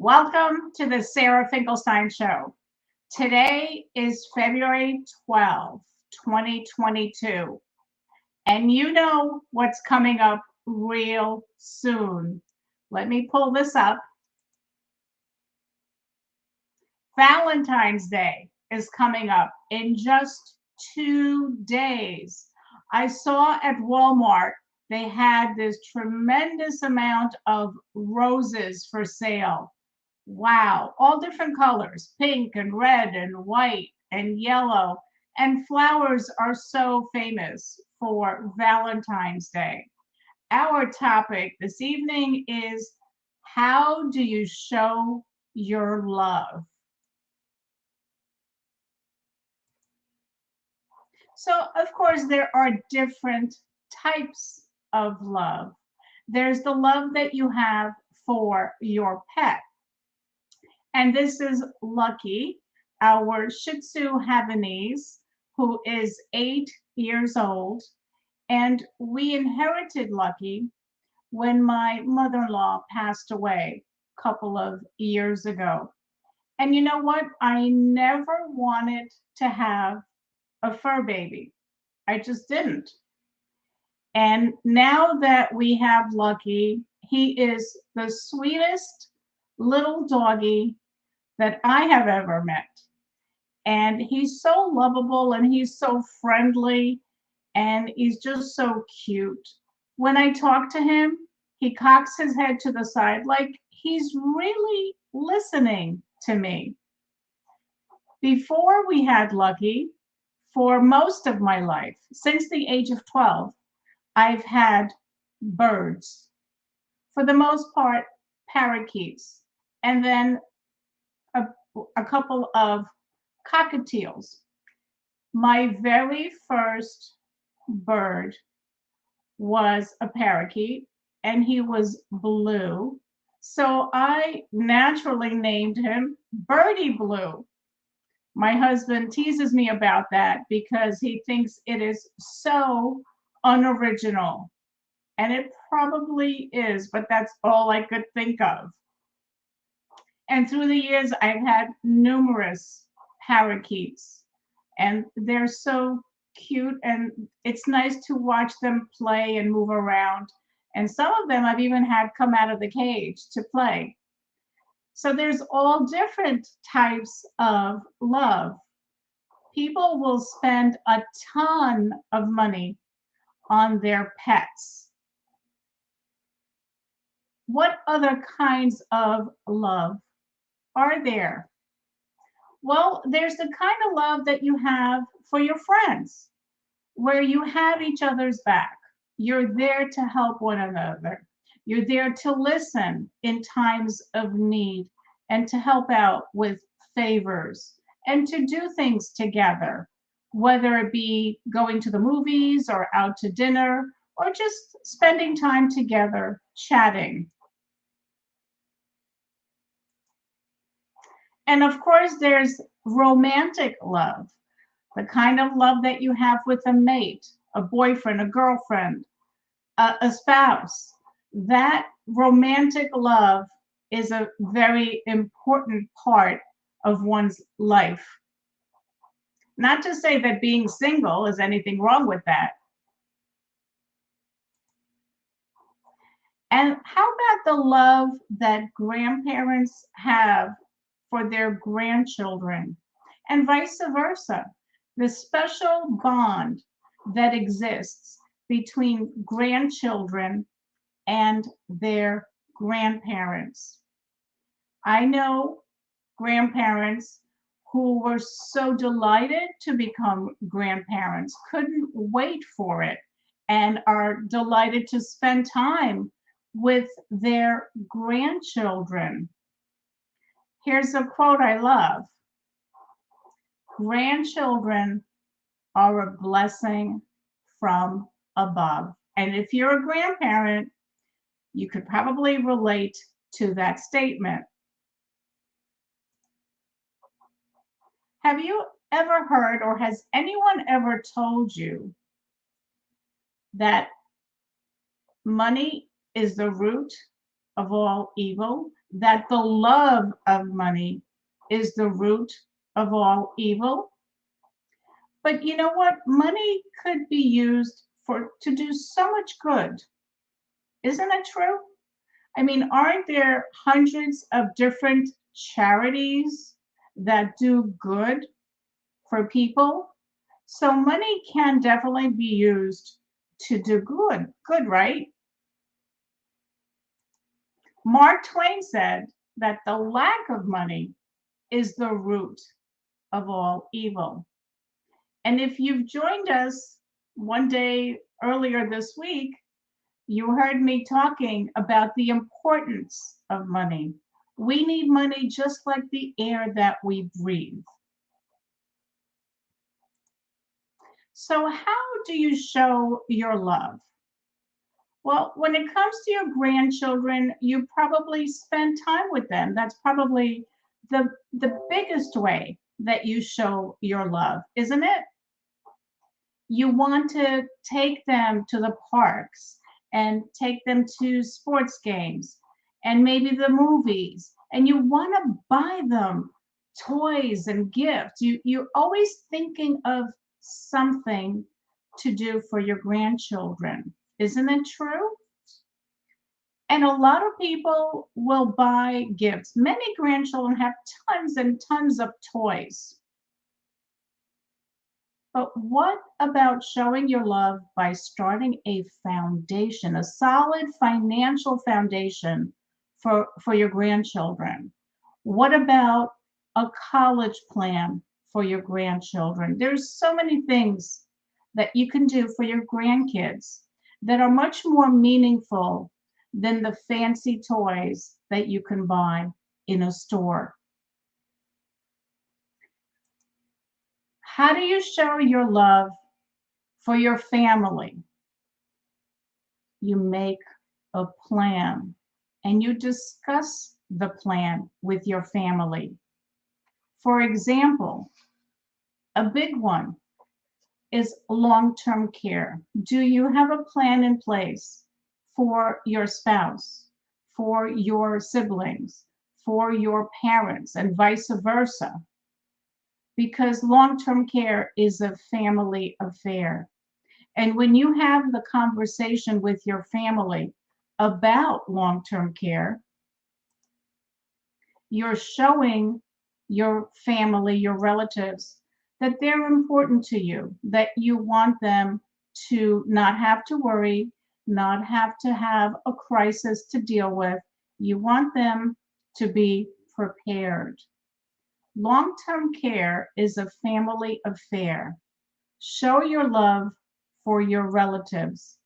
Welcome to the Sarah Finkelstein Show. Today is February 12th, 2022, and you know what's coming up real soon. Let me pull this up. Valentine's Day is coming up in just 2 days. I saw at Walmart they had this tremendous amount of roses for sale. Wow, all different colors, pink and red and white and yellow. And flowers are so famous for Valentine's Day. Our topic this evening is, how do you show your love? So, of course, there are different types of love. There's the love that you have for your pet. And this is Lucky, our Shih Tzu Havanese, who is 8 years old. And we inherited Lucky when my mother-in-law passed away a couple of years ago. And you know what? I never wanted to have a fur baby. I just didn't. And now that we have Lucky, he is the sweetest little doggy that I have ever met. And he's so lovable and he's so friendly and he's just so cute. When I talk to him, he cocks his head to the side like he's really listening to me. Before we had Lucky, for most of my life, since the age of 12, I've had birds. For the most part, parakeets, and then a, a couple of cockatiels. My very first bird was a parakeet, and he was blue. So I naturally named him Birdie Blue. My husband teases me about that because he thinks it is so unoriginal. And it probably is, but that's all I could think of. And through the years, I've had numerous parakeets, and they're so cute, and it's nice to watch them play and move around. And some of them I've even had come out of the cage to play. So there's all different types of love. People will spend a ton of money on their pets. What other kinds of love are there? Well, there's the kind of love that you have for your friends, where you have each other's back. You're there to help one another. You're there to listen in times of need and to help out with favors and to do things together, whether it be going to the movies or out to dinner or just spending time together chatting. And of course, there's romantic love, the kind of love that you have with a mate, a boyfriend, a girlfriend, a spouse. That romantic love is a very important part of one's life. Not to say that being single is anything wrong with that. And how about the love that grandparents have for their grandchildren and vice versa? The special bond that exists between grandchildren and their grandparents. I know grandparents who were so delighted to become grandparents, couldn't wait for it, and are delighted to spend time with their grandchildren. Here's a quote I love: grandchildren are a blessing from above. And if you're a grandparent, you could probably relate to that statement. Have you ever heard, or has anyone ever told you that money is the root of all evil, that the love of money is the root of all evil. But you know what? Money could be used for to do so much good. Isn't that true? I mean, aren't there hundreds of different charities that do good for people? So money can definitely be used to do good. Good, right? Mark Twain said that the lack of money is the root of all evil. And if you've joined us one day earlier this week, you heard me talking about the importance of money. We need money just like the air that we breathe. So, how do you show your love? Well, when it comes to your grandchildren, you probably spend time with them. That's probably the biggest way that you show your love, isn't it? You want to take them to the parks and take them to sports games and maybe the movies, and you want to buy them toys and gifts. You're always thinking of something to do for your grandchildren. Isn't it true? And a lot of people will buy gifts. Many grandchildren have tons and tons of toys. But what about showing your love by starting a foundation, a solid financial foundation for your grandchildren? What about a college plan for your grandchildren? There's so many things that you can do for your grandkids that are much more meaningful than the fancy toys that you can buy in a store. How do you show your love for your family? You make a plan and you discuss the plan with your family. For example, a big one is long-term care. Do you have a plan in place for your spouse, for your siblings, for your parents, and vice versa? Because long-term care is a family affair. And when you have the conversation with your family about long-term care, you're showing your family, your relatives, that they're important to you, that you want them to not have to worry, not have to have a crisis to deal with. You want them to be prepared. Long-term care is a family affair. Show your love for your relatives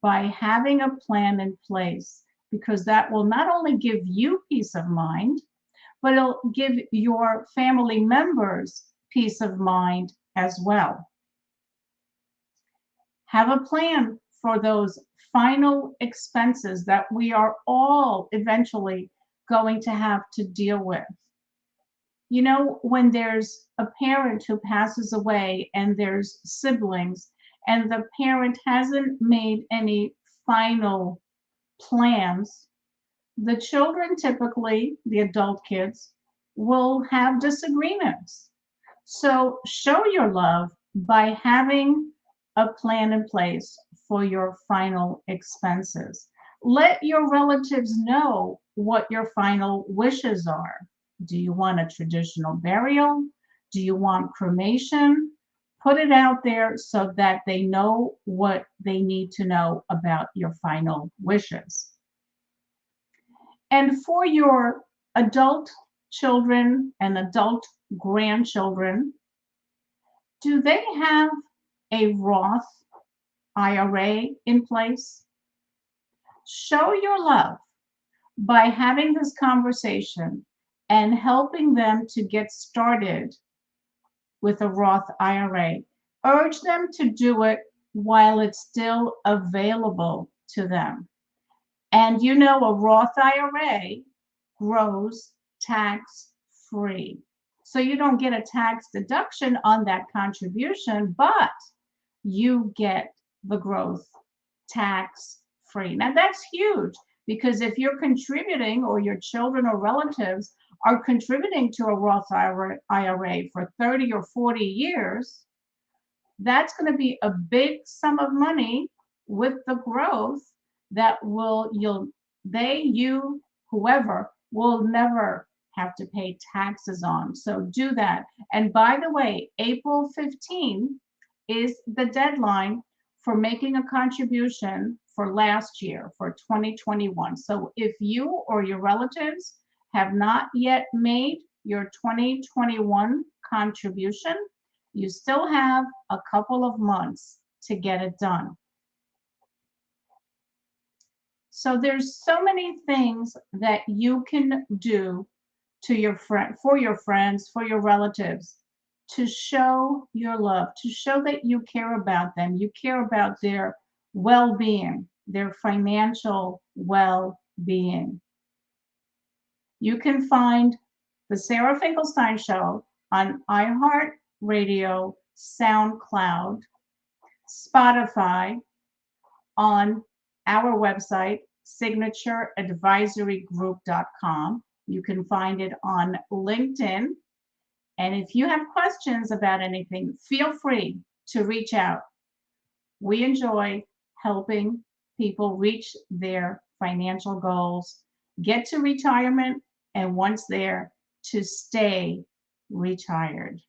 by having a plan in place, because that will not only give you peace of mind, but it'll give your family members peace of mind as well. Have a plan for those final expenses that we are all eventually going to have to deal with. You know, when there's a parent who passes away and there's siblings, and the parent hasn't made any final plans, the children, typically the adult kids, will have disagreements. So show your love by having a plan in place for your final expenses. Let your relatives know what your final wishes are. Do you want a traditional burial? Do you want cremation? Put it out there so that they know what they need to know about your final wishes. And for your adult children and adult grandchildren, do they have a Roth IRA in place? Show your love by having this conversation and helping them to get started with a Roth IRA. Urge them to do it while it's still available to them. And you know, a Roth IRA grows tax free. So you don't get a tax deduction on that contribution, but you get the growth tax free. Now that's huge, Because if you're contributing, or your children or relatives are contributing to a Roth IRA for 30 or 40 years, that's going to be a big sum of money with the growth that you, whoever, will never have to pay taxes on. So do that. And by the way, April 15 is the deadline for making a contribution for last year, for 2021. So if you or your relatives have not yet made your 2021 contribution, you still have a couple of months to get it done. So there's so many things that you can do to your friend, for your friends, for your relatives, to show your love, to show that you care about them, you care about their well-being, their financial well-being. You can find the Sarah Finkelstein Show on iHeartRadio, SoundCloud, Spotify, on our website, signatureadvisorygroup.com. You can find it on LinkedIn. And if you have questions about anything, feel free to reach out. We enjoy helping people reach their financial goals, get to retirement, and once there, to stay retired.